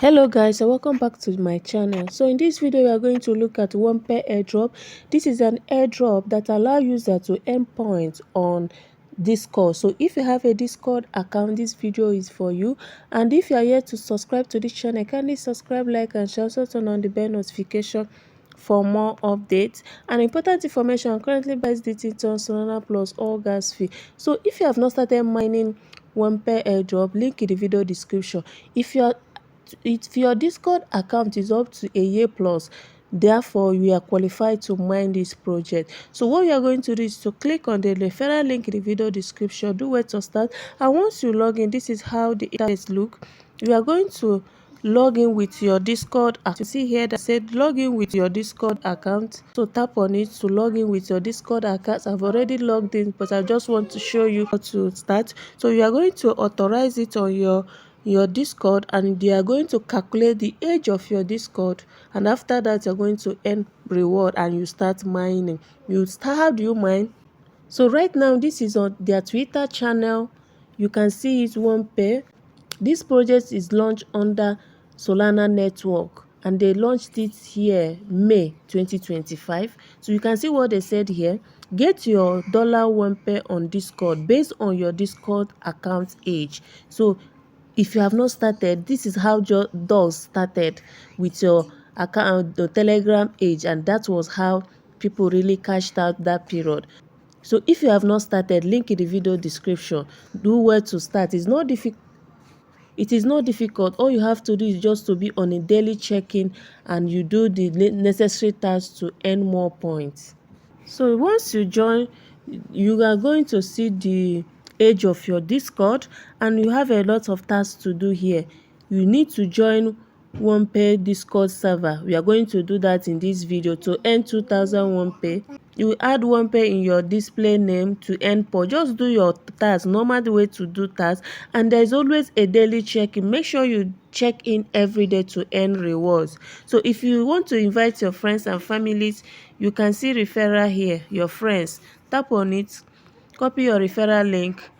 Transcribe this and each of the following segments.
Hello guys, and welcome back to my channel. So in this video we are going to look at Wump Airdrop. This is an airdrop that allows users to earn points on Discord. So if you have a Discord account, this video is for you. And if you are yet to subscribe to this channel, kindly subscribe, like and share. Also turn on the bell notification for more updates and important information. Currently buys DT on Solana plus all gas fee. So if you have not started mining Wump Airdrop, link in the video description. If your Discord account is up to a year plus, therefore you are qualified to mine this project. So what we are going to do is to click on the referral link in the video description, do where to start, and once you log in, this is how the interface look. You are going to log in with your Discord. As you see here that said log in with your Discord account, so tap on it to log in with your Discord account. I've already logged in, but I just want to show you how to start. So you are going to authorize it on your Discord, and they are going to calculate the age of your Discord, and after that you're going to earn reward and you start mining. How do you mine? So right now this is on their Twitter channel. You can see it Wump. This project is launched under Solana network, and they launched it here May 2025. So you can see what they said here. Get your $1 on Discord based on your Discord account age. So if you have not started, this is how dost started with your account, the Telegram age, and that was how people really cashed out that period. So if you have not started, link in the video description. Do where to start. It's not difficult. It is not difficult. All you have to do is just to be on a daily check-in, and you do the necessary tasks to earn more points. So once you join, you are going to see the age of your Discord, and you have a lot of tasks to do here. You need to join Wump Discord server. We are going to do that in this video to earn 2000 Wump. You add Wump in your display name to earn points. Just do your tasks, normal way to do tasks, and there is always a daily check-in. Make sure you check in every day to earn rewards. So if you want to invite your friends and families, you can see referral here, your friends. Tap on it, copy your referral link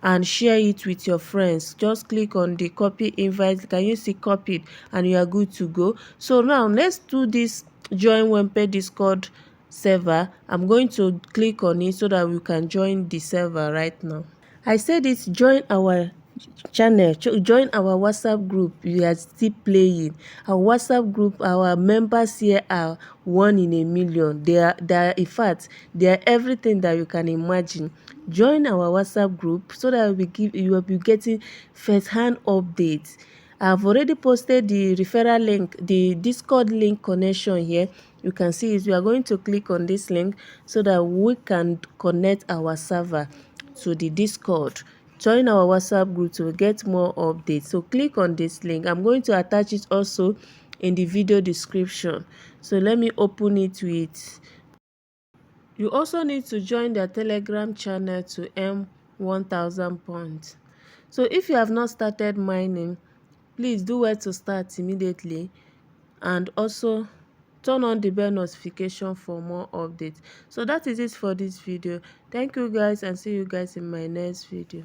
and share it with your friends. Just click on the copy invite. Can you see copied? And you are good to go. So now let's do this join Wump Discord server. I'm going to click on it so that we can join the server right now. I said it's join our channel, join our WhatsApp group. We are still playing our WhatsApp group. Our members here are 1 in a million. They are in fact, they are everything that you can imagine. Join our WhatsApp group so that you will be getting first-hand updates. I've already posted the referral link, the Discord link connection here. You can see it. We are going to click on this link so that we can connect our server to the Discord. Join our WhatsApp group to get more updates. So click on this link. I'm going to attach it also in the video description. So let me open it with. You also need to join their Telegram channel to earn 1000 points. So if you have not started mining, please do where to start immediately, and also turn on the bell notification for more updates. So that is it for this video. Thank you guys, and see you guys in my next video.